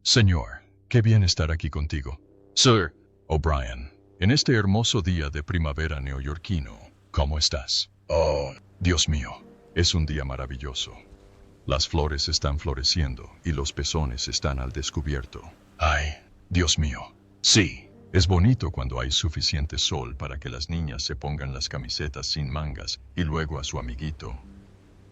Señor, qué bien estar aquí contigo. Sir O'Brien, en este hermoso día de primavera neoyorquino, ¿cómo estás? Oh, Dios mío, es un día maravilloso. Las flores están floreciendo y los pezones están al descubierto. Ay, Dios mío. Sí, es bonito cuando hay suficiente sol para que las niñas se pongan las camisetas sin mangas y luego a su amiguito.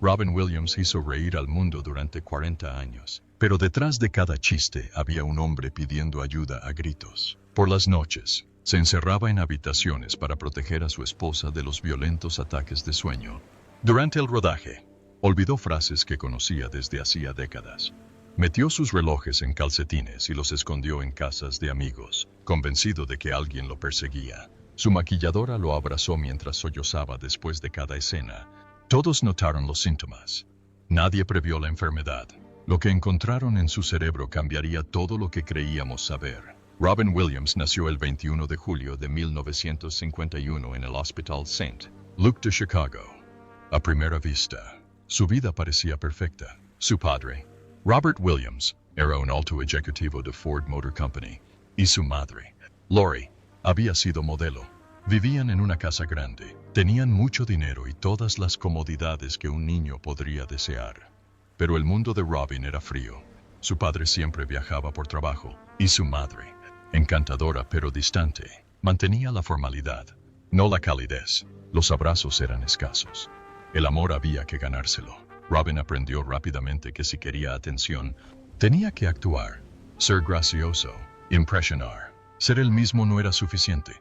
Robin Williams hizo reír al mundo durante 40 años, pero detrás de cada chiste había un hombre pidiendo ayuda a gritos. Por las noches, se encerraba en habitaciones para proteger a su esposa de los violentos ataques de sueño. Durante el rodaje, olvidó frases que conocía desde hacía décadas. Metió sus relojes en calcetines y los escondió en casas de amigos, convencido de que alguien lo perseguía. Su maquilladora lo abrazó mientras sollozaba después de cada escena. Todos notaron los síntomas. Nadie previó la enfermedad. Lo que encontraron en su cerebro cambiaría todo lo que creíamos saber. Robin Williams nació el 21 de julio de 1951 en el Hospital St. Luke de Chicago. A primera vista, su vida parecía perfecta. Su padre, Robert Williams, era un alto ejecutivo de Ford Motor Company, y su madre, Lori, había sido modelo. Vivían en una casa grande, tenían mucho dinero y todas las comodidades que un niño podría desear. Pero el mundo de Robin era frío. Su padre siempre viajaba por trabajo, y su madre, encantadora pero distante, mantenía la formalidad, no la calidez. Los abrazos eran escasos. El amor había que ganárselo. Robin aprendió rápidamente que si quería atención, tenía que actuar, ser gracioso, impresionar. Ser él mismo no era suficiente.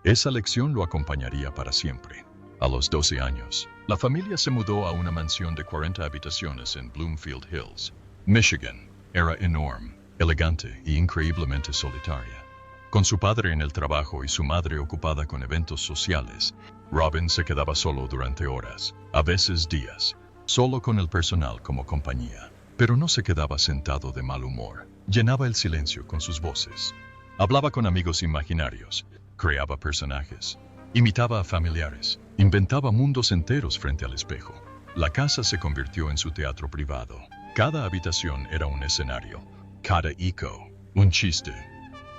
Esa lección lo acompañaría para siempre. A los 12 años, la familia se mudó a una mansión de 40 habitaciones en Bloomfield Hills, Michigan. Era enorme, elegante e increíblemente solitaria. Con su padre en el trabajo y su madre ocupada con eventos sociales, Robin se quedaba solo durante horas, a veces días, solo con el personal como compañía. Pero no se quedaba sentado de mal humor. Llenaba el silencio con sus voces. Hablaba con amigos imaginarios, creaba personajes, imitaba a familiares, inventaba mundos enteros frente al espejo. La casa se convirtió en su teatro privado. Cada habitación era un escenario, cada eco, un chiste.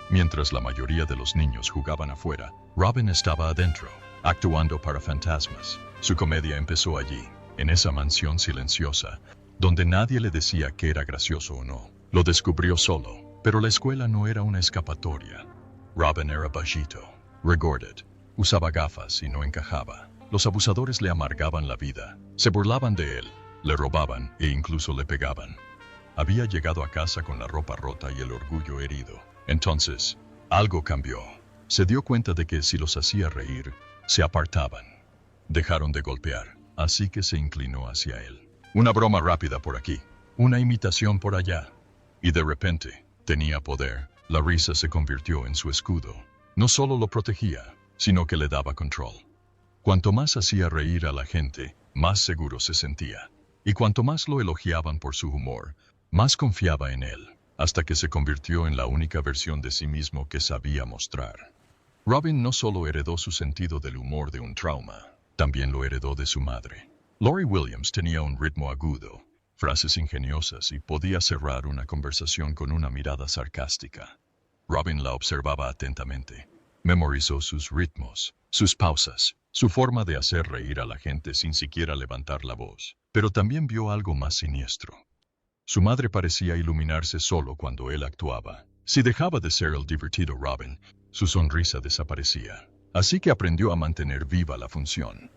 Mientras la mayoría de los niños jugaban afuera, Robin estaba adentro, actuando para fantasmas. Su comedia empezó allí, en esa mansión silenciosa, donde nadie le decía que era gracioso o no. Lo descubrió solo, pero la escuela no era una escapatoria. Robin era bajito, regorded, usaba gafas y no encajaba. Los abusadores le amargaban la vida, se burlaban de él, le robaban e incluso le pegaban. Había llegado a casa con la ropa rota y el orgullo herido. Entonces, algo cambió. Se dio cuenta de que si los hacía reír, se apartaban. Dejaron de golpear, así que se inclinó hacia él. Una broma rápida por aquí, una imitación por allá. Y de repente, tenía poder. La risa se convirtió en su escudo. No solo lo protegía, sino que le daba control. Cuanto más hacía reír a la gente, más seguro se sentía. Y cuanto más lo elogiaban por su humor, más confiaba en él, hasta que se convirtió en la única versión de sí mismo que sabía mostrar. Robin no solo heredó su sentido del humor de un trauma, también lo heredó de su madre. Lori Williams tenía un ritmo agudo, frases ingeniosas y podía cerrar una conversación con una mirada sarcástica. Robin la observaba atentamente. Memorizó sus ritmos, sus pausas, su forma de hacer reír a la gente sin siquiera levantar la voz. Pero también vio algo más siniestro. Su madre parecía iluminarse solo cuando él actuaba. Si dejaba de ser el divertido Robin, su sonrisa desaparecía. Así que aprendió a mantener viva la función.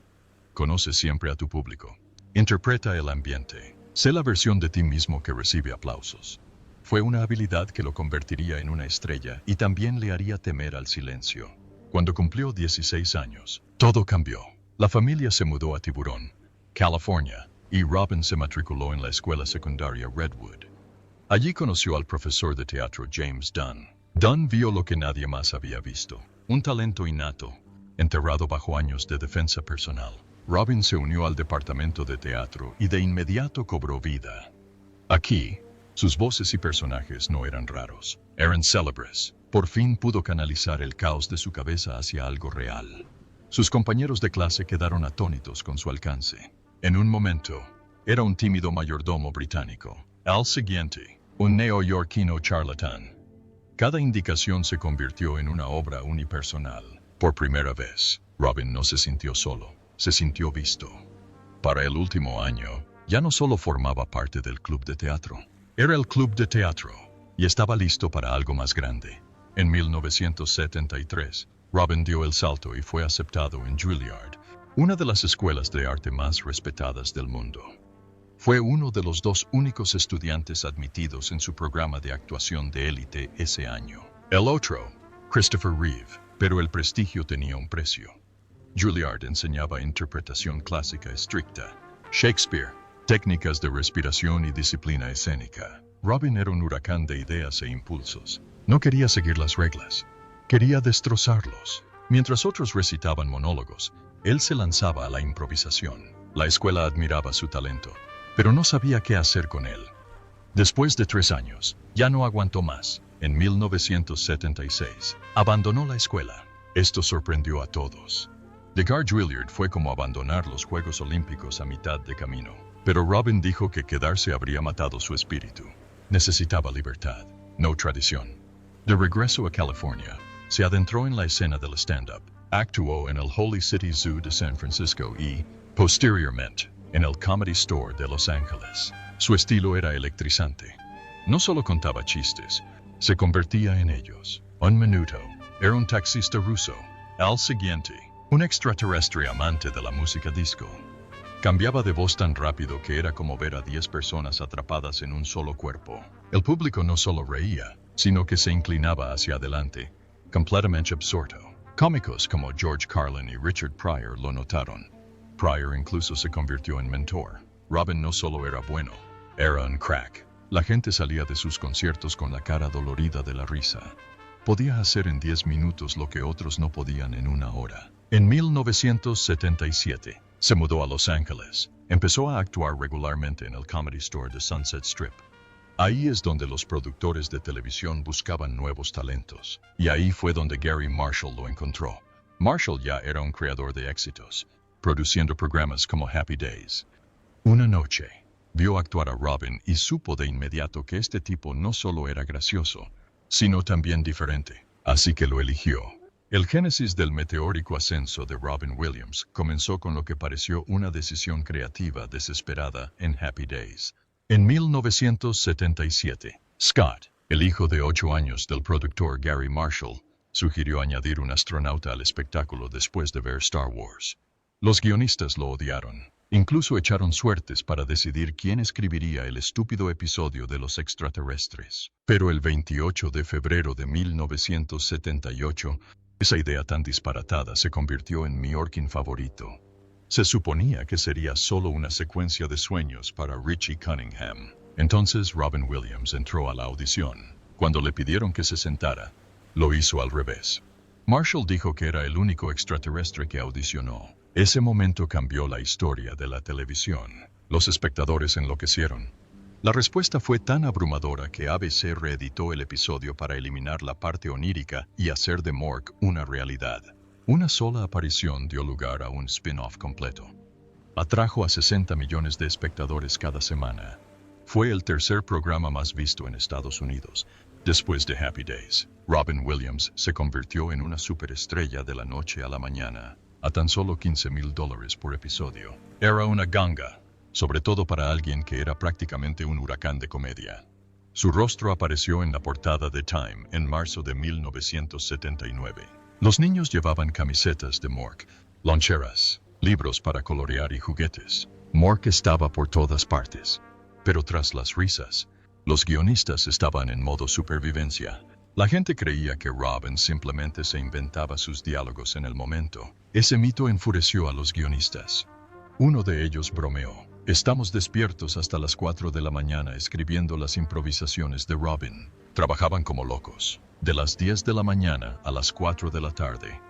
Conoce siempre a tu público. Interpreta el ambiente. Sé la versión de ti mismo que recibe aplausos. Fue una habilidad que lo convertiría en una estrella y también le haría temer al silencio. Cuando cumplió 16 años, todo cambió. La familia se mudó a Tiburón, California, y Robin se matriculó en la escuela secundaria Redwood. Allí conoció al profesor de teatro James Dunn. Dunn vio lo que nadie más había visto, un talento innato, enterrado bajo años de defensa personal. Robin se unió al departamento de teatro y de inmediato cobró vida. Aquí, sus voces y personajes no eran raros, eran célebres. Por fin pudo canalizar el caos de su cabeza hacia algo real. Sus compañeros de clase quedaron atónitos con su alcance. En un momento, era un tímido mayordomo británico. Al siguiente, un neoyorquino charlatán. Cada indicación se convirtió en una obra unipersonal. Por primera vez, Robin no se sintió solo, se sintió visto. Para el último año, ya no solo formaba parte del club de teatro, era el club de teatro, y estaba listo para algo más grande. En 1973, Robin dio el salto y fue aceptado en Juilliard, una de las escuelas de arte más respetadas del mundo. Fue uno de los 2 únicos estudiantes admitidos en su programa de actuación de élite ese año. El otro, Christopher Reeve, pero el prestigio tenía un precio. Juilliard enseñaba interpretación clásica estricta, Shakespeare, técnicas de respiración y disciplina escénica. Robin era un huracán de ideas e impulsos. No quería seguir las reglas, quería destrozarlos. Mientras otros recitaban monólogos, él se lanzaba a la improvisación. La escuela admiraba su talento, pero no sabía qué hacer con él. Después de 3 años, ya no aguantó más. En 1976, abandonó la escuela. Esto sorprendió a todos. Dejar Juilliard fue como abandonar los Juegos Olímpicos a mitad de camino. Pero Robin dijo que quedarse habría matado su espíritu. Necesitaba libertad, no tradición. De regreso a California, se adentró en la escena del stand-up. Actuó en el Holy City Zoo de San Francisco y, posteriormente, en el Comedy Store de Los Ángeles. Su estilo era electrizante. No solo contaba chistes, se convertía en ellos. Un minuto, era un taxista ruso. Al siguiente, un extraterrestre amante de la música disco. Cambiaba de voz tan rápido que era como ver a 10 personas atrapadas en un solo cuerpo. El público no solo reía, sino que se inclinaba hacia adelante, completamente absorto. Cómicos como George Carlin y Richard Pryor lo notaron. Pryor incluso se convirtió en mentor. Robin no solo era bueno, era un crack. La gente salía de sus conciertos con la cara dolorida de la risa. Podía hacer en 10 minutos lo que otros no podían en 1 hora. En 1977, se mudó a Los Ángeles. Empezó a actuar regularmente en el Comedy Store de Sunset Strip. Ahí es donde los productores de televisión buscaban nuevos talentos. Y ahí fue donde Gary Marshall lo encontró. Marshall ya era un creador de éxitos, produciendo programas como Happy Days. Una noche, vio actuar a Robin y supo de inmediato que este tipo no solo era gracioso, sino también diferente. Así que lo eligió. El génesis del meteórico ascenso de Robin Williams comenzó con lo que pareció una decisión creativa desesperada en Happy Days. En 1977, Scott, el hijo de 8 años del productor Gary Marshall, sugirió añadir un astronauta al espectáculo después de ver Star Wars. Los guionistas lo odiaron. Incluso echaron suertes para decidir quién escribiría el estúpido episodio de los extraterrestres. Pero el 28 de febrero de 1978, esa idea tan disparatada se convirtió en mi Orkin favorito. Se suponía que sería solo una secuencia de sueños para Richie Cunningham. Entonces Robin Williams entró a la audición. Cuando le pidieron que se sentara, lo hizo al revés. Marshall dijo que era el único extraterrestre que audicionó. Ese momento cambió la historia de la televisión. Los espectadores enloquecieron. La respuesta fue tan abrumadora que ABC reeditó el episodio para eliminar la parte onírica y hacer de Mork una realidad. Una sola aparición dio lugar a un spin-off completo. Atrajo a 60 millones de espectadores cada semana. Fue el tercer programa más visto en Estados Unidos. Después de Happy Days, Robin Williams se convirtió en una superestrella de la noche a la mañana, a tan solo $15,000 por episodio. Era una ganga, sobre todo para alguien que era prácticamente un huracán de comedia. Su rostro apareció en la portada de Time en marzo de 1979. Los niños llevaban camisetas de Mork, loncheras, libros para colorear y juguetes. Mork estaba por todas partes. Pero tras las risas, los guionistas estaban en modo supervivencia. La gente creía que Robin simplemente se inventaba sus diálogos en el momento. Ese mito enfureció a los guionistas. Uno de ellos bromeó: "Estamos despiertos hasta las 4 de la mañana escribiendo las improvisaciones de Robin". Trabajaban como locos, de las 10 de la mañana a las 4 de la tarde,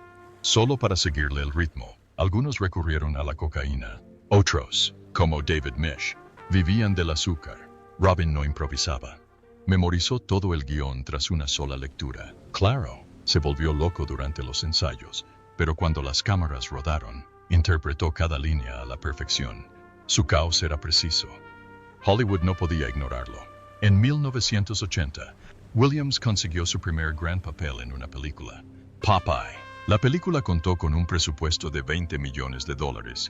solo para seguirle el ritmo. Algunos recurrieron a la cocaína. Otros, como David Mish, vivían del azúcar. Robin no improvisaba. Memorizó todo el guión tras una sola lectura. Claro, se volvió loco durante los ensayos, pero cuando las cámaras rodaron, interpretó cada línea a la perfección. Su caos era preciso. Hollywood no podía ignorarlo. En 1980, Williams consiguió su primer gran papel en una película, Popeye. La película contó con un presupuesto de $20 millones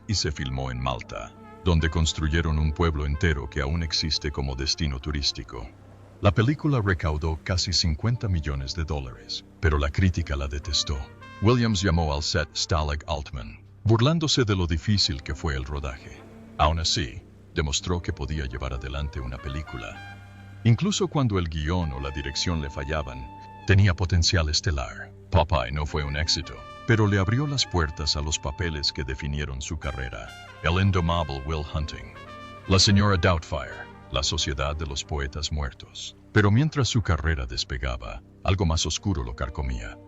y se filmó en Malta, donde construyeron un pueblo entero que aún existe como destino turístico. La película recaudó casi $50 millones, pero la crítica la detestó. Williams llamó al set Stalag Altman, burlándose de lo difícil que fue el rodaje. Aún así, demostró que podía llevar adelante una película. Incluso cuando el guión o la dirección le fallaban, tenía potencial estelar. Popeye no fue un éxito, pero le abrió las puertas a los papeles que definieron su carrera. El indomable Will Hunting, la señora Doubtfire, la Sociedad de los Poetas Muertos. Pero mientras su carrera despegaba, algo más oscuro lo carcomía.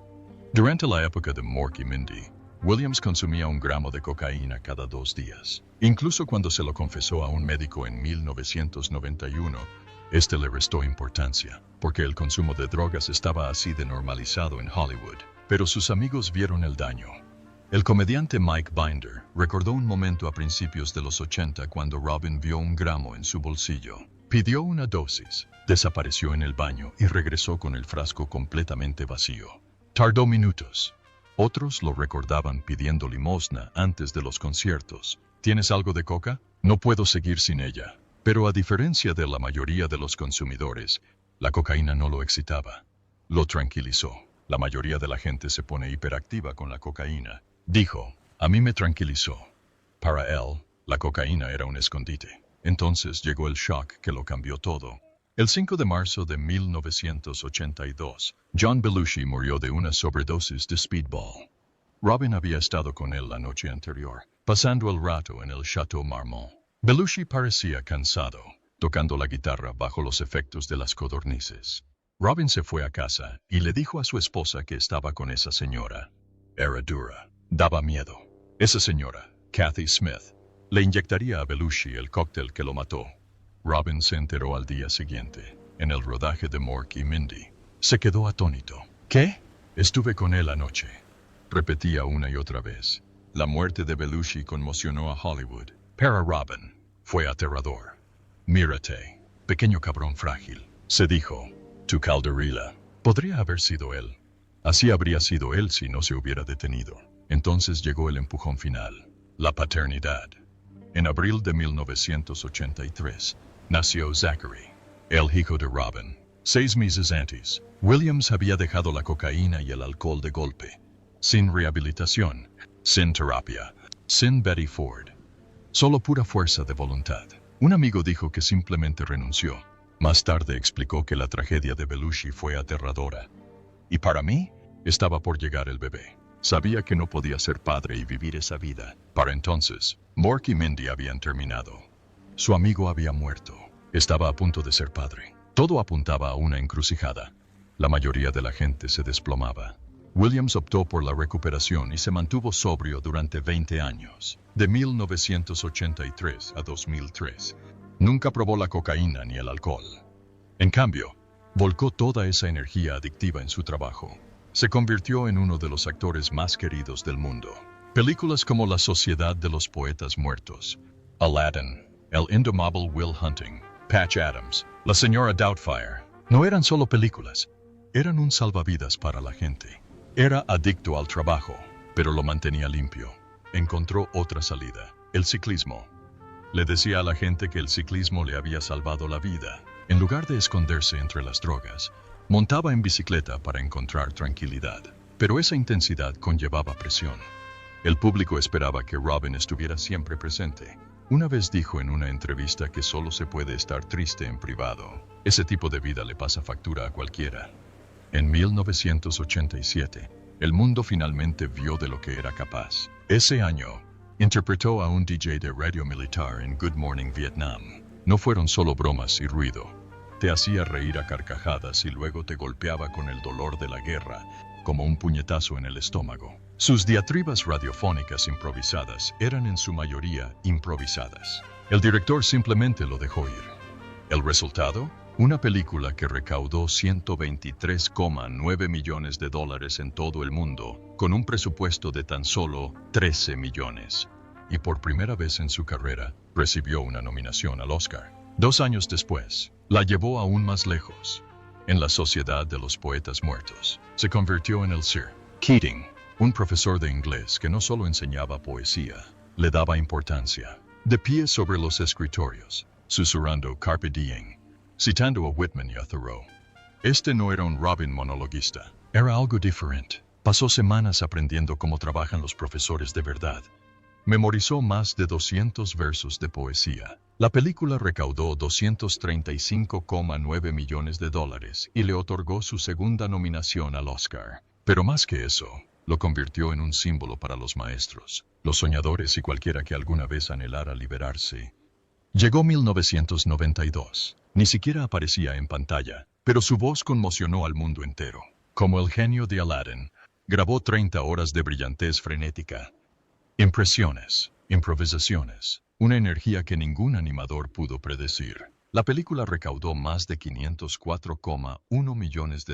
Durante la época de Mork y Mindy, Williams consumía 1 gramo de cocaína cada 2 días. Incluso cuando se lo confesó a un médico en 1991, este le restó importancia, porque el consumo de drogas estaba así de normalizado en Hollywood. Pero sus amigos vieron el daño. El comediante Mike Binder recordó un momento a principios de los 80 cuando Robin vio 1 gramo en su bolsillo. Pidió una dosis, desapareció en el baño y regresó con el frasco completamente vacío. Tardó minutos. Otros lo recordaban pidiendo limosna antes de los conciertos. ¿Tienes algo de coca? No puedo seguir sin ella. Pero a diferencia de la mayoría de los consumidores, la cocaína no lo excitaba. Lo tranquilizó. La mayoría de la gente se pone hiperactiva con la cocaína. Dijo, a mí me tranquilizó. Para él, la cocaína era un escondite. Entonces llegó el shock que lo cambió todo. El 5 de marzo de 1982, John Belushi murió de una sobredosis de Speedball. Robin había estado con él la noche anterior, pasando el rato en el Chateau Marmont. Belushi parecía cansado, tocando la guitarra bajo los efectos de las codornices. Robin se fue a casa y le dijo a su esposa que estaba con esa señora. Era dura. Daba miedo. Esa señora, Kathy Smith, le inyectaría a Belushi el cóctel que lo mató. Robin se enteró al día siguiente, en el rodaje de Mork y Mindy. Se quedó atónito. ¿Qué? Estuve con él anoche. Repetía una y otra vez. La muerte de Belushi conmocionó a Hollywood. Para Robin, fue aterrador. Mírate, pequeño cabrón frágil, se dijo. Tu calderilla. Podría haber sido él. Así habría sido él si no se hubiera detenido. Entonces llegó el empujón final. La paternidad. En abril de 1983, nació Zachary, el hijo de Robin. 6 meses antes, Williams había dejado la cocaína y el alcohol de golpe. Sin rehabilitación, sin terapia, sin Betty Ford. Solo pura fuerza de voluntad. Un amigo dijo que simplemente renunció. Más tarde explicó que la tragedia de Belushi fue aterradora. Y para mí, estaba por llegar el bebé. Sabía que no podía ser padre y vivir esa vida. Para entonces, Mork y Mindy habían terminado. Su amigo había muerto. Estaba a punto de ser padre. Todo apuntaba a una encrucijada. La mayoría de la gente se desplomaba. Williams optó por la recuperación y se mantuvo sobrio durante 20 años, de 1983 a 2003. Nunca probó la cocaína ni el alcohol. En cambio, volcó toda esa energía adictiva en su trabajo. Se convirtió en uno de los actores más queridos del mundo. Películas como La Sociedad de los Poetas Muertos, Aladdin, El indomable Will Hunting, Patch Adams, La señora Doubtfire, no eran solo películas, eran un salvavidas para la gente. Era adicto al trabajo, pero lo mantenía limpio. Encontró otra salida, el ciclismo. Le decía a la gente que el ciclismo le había salvado la vida. En lugar de esconderse entre las drogas, montaba en bicicleta para encontrar tranquilidad. Pero esa intensidad conllevaba presión. El público esperaba que Robin estuviera siempre presente. Una vez dijo en una entrevista que solo se puede estar triste en privado. Ese tipo de vida le pasa factura a cualquiera. En 1987, el mundo finalmente vio de lo que era capaz. Ese año, interpretó a un DJ de radio militar en Good Morning Vietnam. No fueron solo bromas y ruido. Te hacía reír a carcajadas y luego te golpeaba con el dolor de la guerra, como un puñetazo en el estómago. Sus diatribas radiofónicas improvisadas eran en su mayoría improvisadas. El director simplemente lo dejó ir. ¿El resultado? Una película que recaudó $123,9 millones en todo el mundo, con un presupuesto de tan solo 13 millones. Y por primera vez en su carrera, recibió una nominación al Oscar. 2 años después, La llevó aún más lejos. En la Sociedad de los Poetas Muertos, se convirtió en el Sir Keating, un profesor de inglés que no solo enseñaba poesía, le daba importancia. De pie sobre los escritorios, susurrando Carpe Diem, citando a Whitman y a Thoreau. Este no era un Robin monologuista, era algo diferente. Pasó semanas aprendiendo cómo trabajan los profesores de verdad. Memorizó más de 200 versos de poesía. La película recaudó $235,9 millones y le otorgó su segunda nominación al Oscar. Pero más que eso, lo convirtió en un símbolo para los maestros, los soñadores y cualquiera que alguna vez anhelara liberarse. Llegó 1992. Ni siquiera aparecía en pantalla, pero su voz conmocionó al mundo entero. Como el genio de Aladdin, grabó 30 horas de brillantez frenética. Impresiones, improvisaciones, una energía que ningún animador pudo predecir. La película recaudó más de $504,1 millones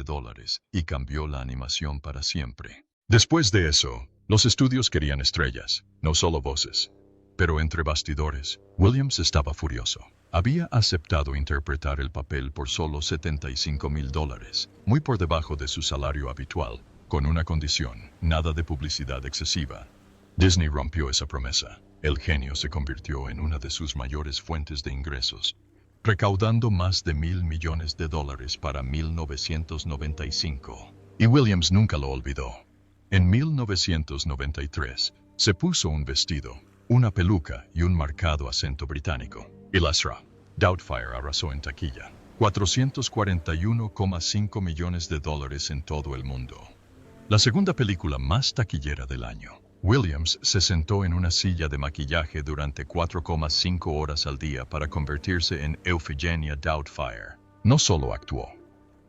y cambió la animación para siempre. Después de eso, los estudios querían estrellas, no solo voces. Pero entre bastidores, Williams estaba furioso. Había aceptado interpretar el papel por solo $75,000, muy por debajo de su salario habitual, con una condición: nada de publicidad excesiva. Disney rompió esa promesa. El genio se convirtió en una de sus mayores fuentes de ingresos, recaudando más de $1,000 millones para 1995. Y Williams nunca lo olvidó. En 1993, se puso un vestido, una peluca y un marcado acento británico. Y Lasra, Doubtfire arrasó en taquilla. $441,5 millones en todo el mundo. La segunda película más taquillera del año. Williams se sentó en una silla de maquillaje durante 4,5 horas al día para convertirse en Eufigenia Doubtfire. No solo actuó,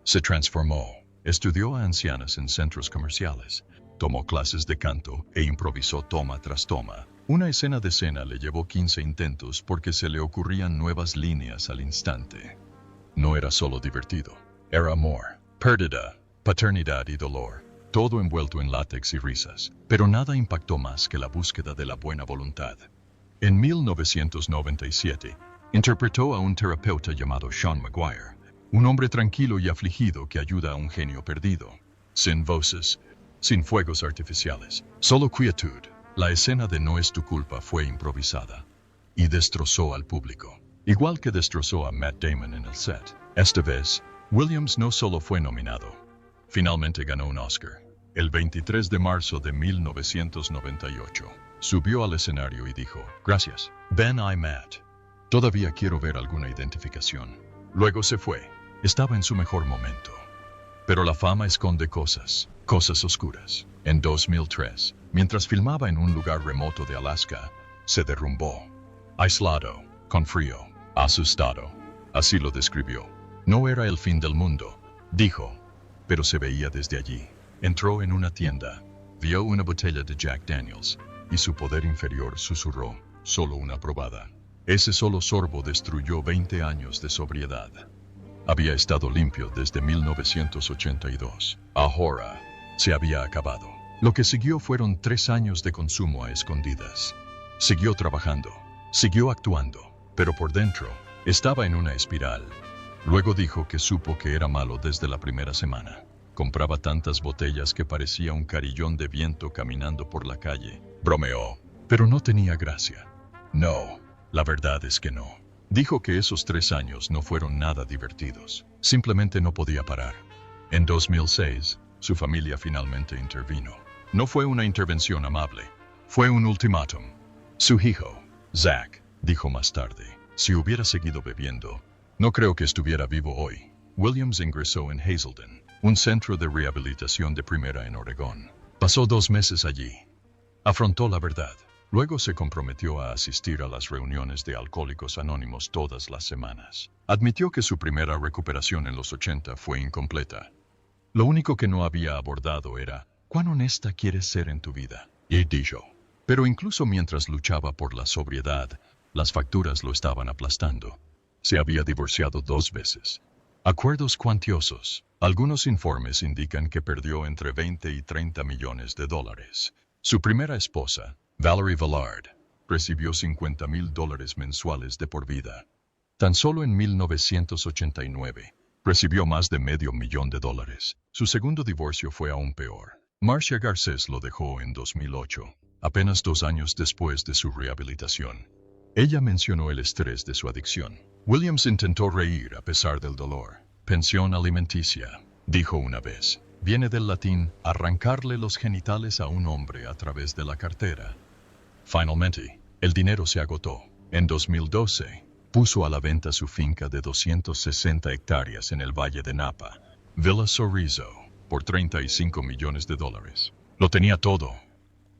se transformó. Estudió a ancianas en centros comerciales, tomó clases de canto e improvisó toma tras toma. Una escena de escena le llevó 15 intentos porque se le ocurrían nuevas líneas al instante. No era solo divertido, era amor, pérdida, paternidad y dolor. Todo envuelto en látex y risas, pero nada impactó más que la búsqueda de la buena voluntad. En 1997, interpretó a un terapeuta llamado Sean Maguire, un hombre tranquilo y afligido que ayuda a un genio perdido. Sin voces, sin fuegos artificiales, solo quietud. La escena de No es tu culpa fue improvisada y destrozó al público, igual que destrozó a Matt Damon en el set. Esta vez, Williams no solo fue nominado, finalmente ganó un Oscar. El 23 de marzo de 1998, subió al escenario y dijo: "Gracias, Ben I. Matt. Todavía quiero ver alguna identificación". Luego se fue. Estaba en su mejor momento. Pero la fama esconde cosas oscuras. En 2003, mientras filmaba en un lugar remoto de Alaska, se derrumbó. Aislado, con frío, asustado. Así lo describió. No era el fin del mundo, dijo, pero se veía desde allí. Entró en una tienda, vio una botella de Jack Daniels, y su poder inferior susurró: "Solo una probada". Ese solo sorbo destruyó 20 años de sobriedad. Había estado limpio desde 1982. Ahora, se había acabado. Lo que siguió fueron 3 años de consumo a escondidas. Siguió trabajando, siguió actuando, pero por dentro, estaba en una espiral. Luego dijo que supo que era malo desde la primera semana. Compraba tantas botellas que parecía un carillón de viento caminando por la calle. Bromeó, pero no tenía gracia. No, la verdad es que no. Dijo que esos 3 años no fueron nada divertidos. Simplemente no podía parar. En 2006, su familia finalmente intervino. No fue una intervención amable, fue un ultimátum. Su hijo, Zach, dijo más tarde: "Si hubiera seguido bebiendo, no creo que estuviera vivo hoy". Williams ingresó en Hazelden, un centro de rehabilitación de primera en Oregón. Pasó 2 meses allí. Afrontó la verdad. Luego se comprometió a asistir a las reuniones de Alcohólicos Anónimos todas las semanas. Admitió que su primera recuperación en los 80 fue incompleta. Lo único que no había abordado era: ¿cuán honesta quieres ser en tu vida? Y dijo. Pero incluso mientras luchaba por la sobriedad, las facturas lo estaban aplastando. Se había divorciado 2 veces. Acuerdos cuantiosos. Algunos informes indican que perdió entre 20 y 30 millones de dólares. Su primera esposa, Valerie Villard, recibió $50,000 mensuales de por vida. Tan solo en 1989 recibió más de $500,000. Su segundo divorcio fue aún peor. Marcia Garcés lo dejó en 2008, apenas 2 años después de su rehabilitación. Ella mencionó el estrés de su adicción. Williams intentó reír a pesar del dolor. Pensión alimenticia, dijo una vez. Viene del latín arrancarle los genitales a un hombre a través de la cartera. Finalmente, el dinero se agotó. En 2012, puso a la venta su finca de 260 hectáreas en el Valle de Napa, Villa Sorriso, por $35 millones. Lo tenía todo.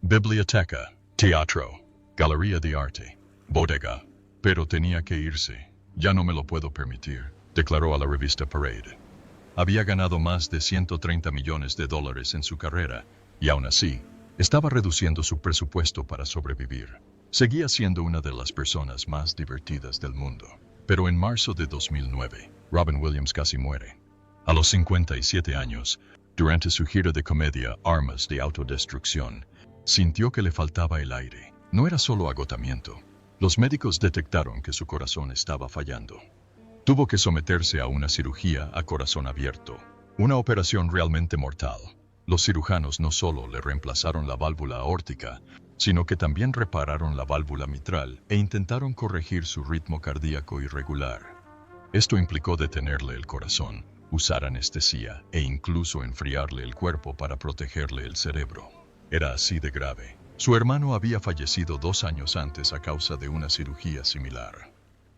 Biblioteca, teatro, galería de arte, bodega. Pero tenía que irse. Ya no me lo puedo permitir, declaró a la revista Parade. Había ganado más de $130 millones en su carrera, y aún así, estaba reduciendo su presupuesto para sobrevivir. Seguía siendo una de las personas más divertidas del mundo. Pero en marzo de 2009, Robin Williams casi muere. A los 57 años, durante su gira de comedia Armas de Autodestrucción, sintió que le faltaba el aire. No era solo agotamiento. Los médicos detectaron que su corazón estaba fallando. Tuvo que someterse a una cirugía a corazón abierto, una operación realmente mortal. Los cirujanos no solo le reemplazaron la válvula aórtica, sino que también repararon la válvula mitral e intentaron corregir su ritmo cardíaco irregular. Esto implicó detenerle el corazón, usar anestesia e incluso enfriarle el cuerpo para protegerle el cerebro. Era así de grave. Su hermano había fallecido 2 años antes a causa de una cirugía similar.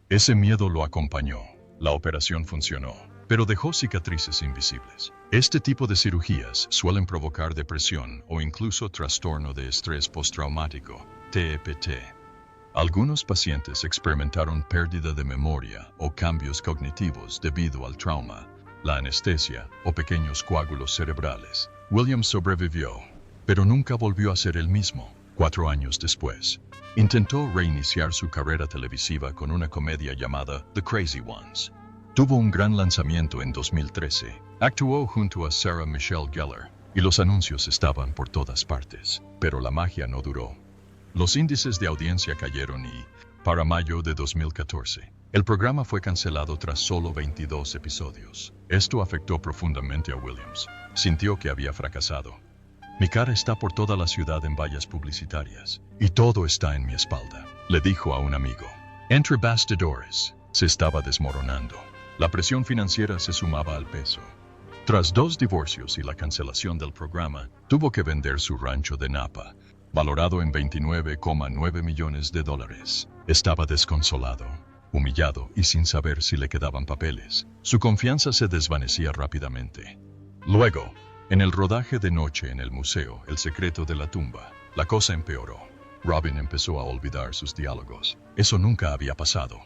Ese miedo lo acompañó. La operación funcionó, pero dejó cicatrices invisibles. Este tipo de cirugías suelen provocar depresión o incluso trastorno de estrés postraumático, TEPT. Algunos pacientes experimentaron pérdida de memoria o cambios cognitivos debido al trauma, la anestesia o pequeños coágulos cerebrales. Williams sobrevivió, pero nunca volvió a ser el mismo. 4 años después, intentó reiniciar su carrera televisiva con una comedia llamada The Crazy Ones. Tuvo un gran lanzamiento en 2013. Actuó junto a Sarah Michelle Gellar, y los anuncios estaban por todas partes. Pero la magia no duró. Los índices de audiencia cayeron y, para mayo de 2014, el programa fue cancelado tras solo 22 episodios. Esto afectó profundamente a Williams. Sintió que había fracasado. Mi cara está por toda la ciudad en vallas publicitarias, y todo está en mi espalda, le dijo a un amigo. Entre bastidores, se estaba desmoronando. La presión financiera se sumaba al peso. Tras 2 divorcios y la cancelación del programa, tuvo que vender su rancho de Napa, valorado en $29,9 millones. Estaba desconsolado, humillado y sin saber si le quedaban papeles. Su confianza se desvanecía rápidamente. Luego, en el rodaje de noche en el museo El secreto de la tumba, la cosa empeoró. Robin empezó a olvidar sus diálogos. Eso nunca había pasado.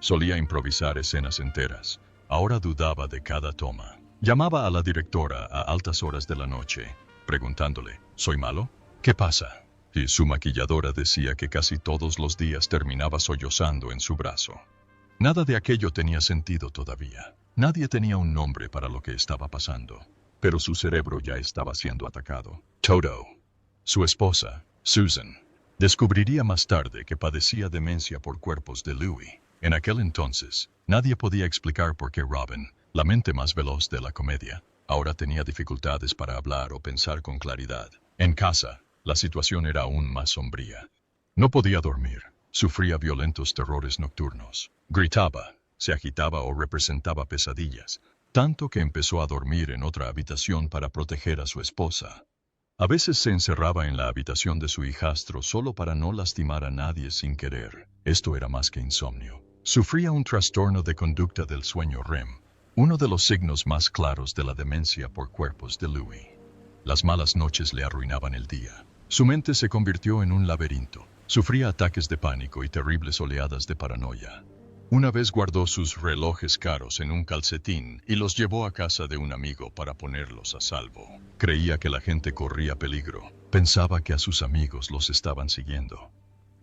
Solía improvisar escenas enteras. Ahora dudaba de cada toma. Llamaba a la directora a altas horas de la noche, preguntándole, ¿soy malo? ¿Qué pasa? Y su maquilladora decía que casi todos los días terminaba sollozando en su brazo. Nada de aquello tenía sentido todavía. Nadie tenía un nombre para lo que estaba pasando. Pero su cerebro ya estaba siendo atacado. Toto, su esposa, Susan, descubriría más tarde que padecía demencia por cuerpos de Louis. En aquel entonces, nadie podía explicar por qué Robin, la mente más veloz de la comedia, ahora tenía dificultades para hablar o pensar con claridad. En casa, la situación era aún más sombría. No podía dormir, sufría violentos terrores nocturnos, gritaba, se agitaba o representaba pesadillas, tanto que empezó a dormir en otra habitación para proteger a su esposa. A veces se encerraba en la habitación de su hijastro solo para no lastimar a nadie sin querer. Esto era más que insomnio. Sufría un trastorno de conducta del sueño REM, uno de los signos más claros de la demencia por cuerpos de Louis. Las malas noches le arruinaban el día. Su mente se convirtió en un laberinto. Sufría ataques de pánico y terribles oleadas de paranoia. Una vez guardó sus relojes caros en un calcetín y los llevó a casa de un amigo para ponerlos a salvo. Creía que la gente corría peligro. Pensaba que a sus amigos los estaban siguiendo.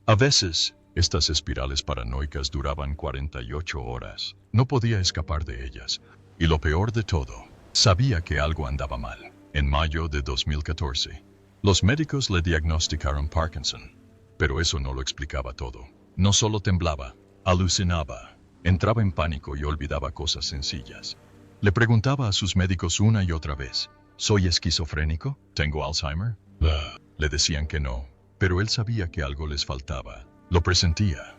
A veces, estas espirales paranoicas duraban 48 horas. No podía escapar de ellas. Y lo peor de todo, sabía que algo andaba mal. En mayo de 2014, los médicos le diagnosticaron Parkinson. Pero eso no lo explicaba todo. No solo temblaba, alucinaba. Entraba en pánico y olvidaba cosas sencillas. Le preguntaba a sus médicos una y otra vez, ¿soy esquizofrénico? ¿Tengo Alzheimer? Le decían que no, pero él sabía que algo les faltaba. Lo presentía.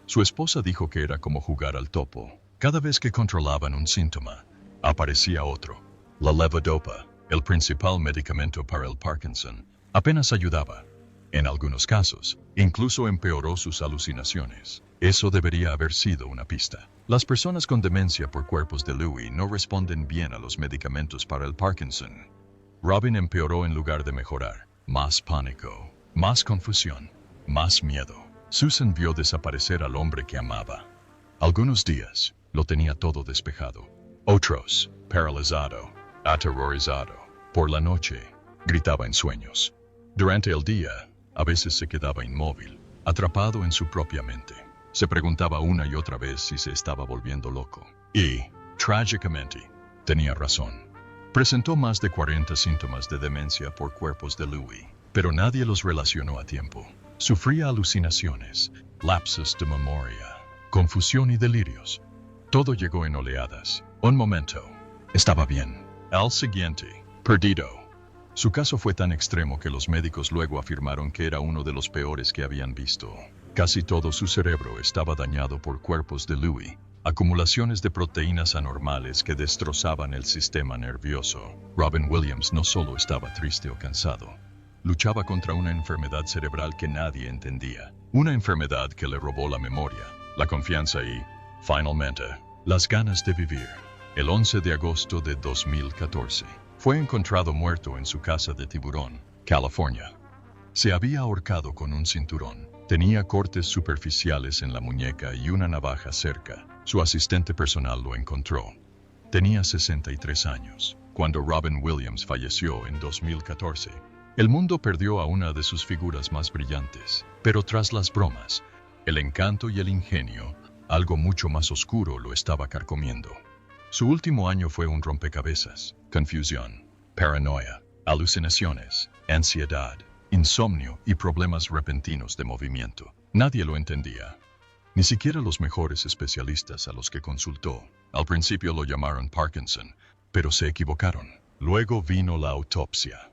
Su esposa dijo que era como jugar al topo. Cada vez que controlaban un síntoma, aparecía otro. La levodopa, el principal medicamento para el Parkinson, apenas ayudaba. En algunos casos, incluso empeoró sus alucinaciones. Eso debería haber sido una pista. Las personas con demencia por cuerpos de Lewy no responden bien a los medicamentos para el Parkinson. Robin empeoró en lugar de mejorar. Más pánico, más confusión, más miedo. Susan vio desaparecer al hombre que amaba. Algunos días, lo tenía todo despejado. Otros, paralizado, aterrorizado. Por la noche, gritaba en sueños. Durante el día, a veces se quedaba inmóvil, atrapado en su propia mente. Se preguntaba una y otra vez si se estaba volviendo loco. Y, trágicamente, tenía razón. Presentó más de 40 síntomas de demencia por cuerpos de Lewy, pero nadie los relacionó a tiempo. Sufría alucinaciones, lapsos de memoria, confusión y delirios. Todo llegó en oleadas. Un momento. Estaba bien. Al siguiente, perdido. Su caso fue tan extremo que los médicos luego afirmaron que era uno de los peores que habían visto. Casi todo su cerebro estaba dañado por cuerpos de Lewy, acumulaciones de proteínas anormales que destrozaban el sistema nervioso. Robin Williams no solo estaba triste o cansado, luchaba contra una enfermedad cerebral que nadie entendía. Una enfermedad que le robó la memoria, la confianza y, finalmente, las ganas de vivir. El 11 de agosto de 2014, fue encontrado muerto en su casa de Tiburón, California. Se había ahorcado con un cinturón. Tenía cortes superficiales en la muñeca y una navaja cerca. Su asistente personal lo encontró. Tenía 63 años, cuando Robin Williams falleció en 2014. El mundo perdió a una de sus figuras más brillantes, pero tras las bromas, el encanto y el ingenio, algo mucho más oscuro lo estaba carcomiendo. Su último año fue un rompecabezas: confusión, paranoia, alucinaciones, ansiedad, insomnio y problemas repentinos de movimiento. Nadie lo entendía. Ni siquiera los mejores especialistas a los que consultó. Al principio lo llamaron Parkinson, pero se equivocaron. Luego vino la autopsia.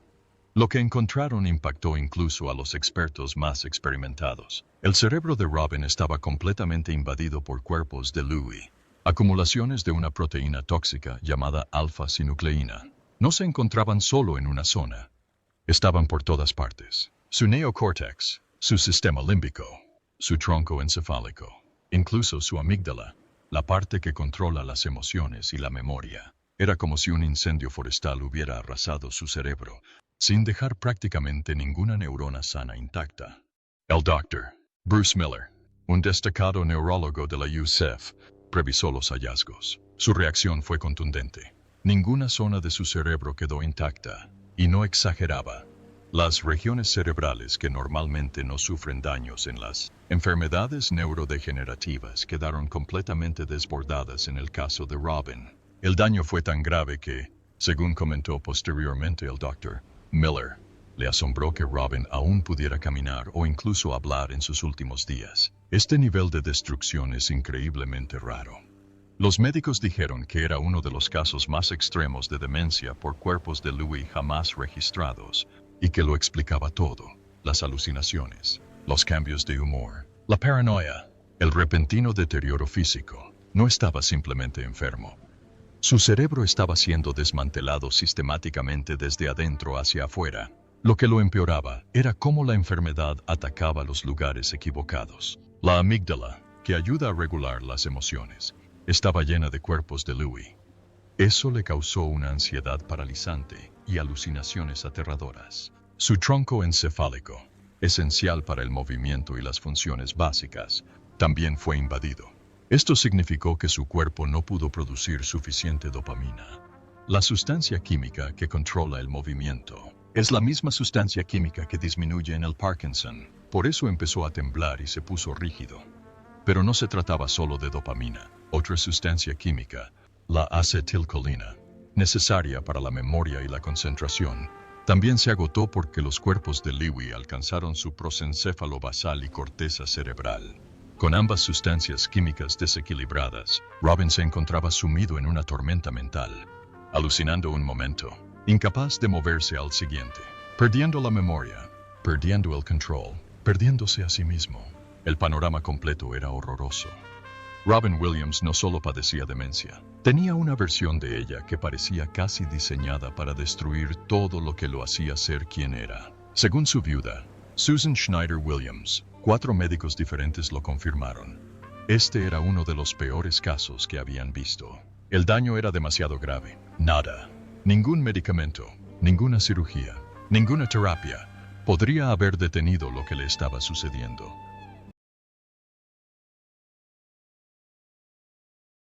Lo que encontraron impactó incluso a los expertos más experimentados. El cerebro de Robin estaba completamente invadido por cuerpos de Lewy, acumulaciones de una proteína tóxica llamada alfa-sinucleína. No se encontraban solo en una zona. Estaban por todas partes. Su neocórtex, su sistema límbico, su tronco encefálico, incluso su amígdala, la parte que controla las emociones y la memoria. Era como si un incendio forestal hubiera arrasado su cerebro, sin dejar prácticamente ninguna neurona sana intacta. El Dr. Bruce Miller, un destacado neurólogo de la UCSF, revisó los hallazgos. Su reacción fue contundente. Ninguna zona de su cerebro quedó intacta, y no exageraba. Las regiones cerebrales que normalmente no sufren daños en las enfermedades neurodegenerativas quedaron completamente desbordadas en el caso de Robin. El daño fue tan grave que, según comentó posteriormente el Dr. Miller, le asombró que Robin aún pudiera caminar o incluso hablar en sus últimos días. Este nivel de destrucción es increíblemente raro. Los médicos dijeron que era uno de los casos más extremos de demencia por cuerpos de Lewy jamás registrados, y que lo explicaba todo: las alucinaciones, los cambios de humor, la paranoia, el repentino deterioro físico. No estaba simplemente enfermo. Su cerebro estaba siendo desmantelado sistemáticamente desde adentro hacia afuera. Lo que lo empeoraba era cómo la enfermedad atacaba los lugares equivocados. La amígdala, que ayuda a regular las emociones, estaba llena de cuerpos de Lewy. Eso le causó una ansiedad paralizante y alucinaciones aterradoras. Su tronco encefálico, esencial para el movimiento y las funciones básicas, también fue invadido. Esto significó que su cuerpo no pudo producir suficiente dopamina, la sustancia química que controla el movimiento. Es la misma sustancia química que disminuye en el Parkinson. Por eso empezó a temblar y se puso rígido. Pero no se trataba solo de dopamina. Otra sustancia química, la acetilcolina, necesaria para la memoria y la concentración, también se agotó porque los cuerpos de Lewy alcanzaron su prosencéfalo basal y corteza cerebral. Con ambas sustancias químicas desequilibradas, Robin se encontraba sumido en una tormenta mental, alucinando un momento, incapaz de moverse al siguiente, perdiendo la memoria, perdiendo el control, perdiéndose a sí mismo. El panorama completo era horroroso. Robin Williams no solo padecía demencia, tenía una versión de ella que parecía casi diseñada para destruir todo lo que lo hacía ser quien era. Según su viuda, Susan Schneider Williams, 4 médicos diferentes lo confirmaron. Este era uno de los peores casos que habían visto. El daño era demasiado grave. Nada, ningún medicamento, ninguna cirugía, ninguna terapia podría haber detenido lo que le estaba sucediendo.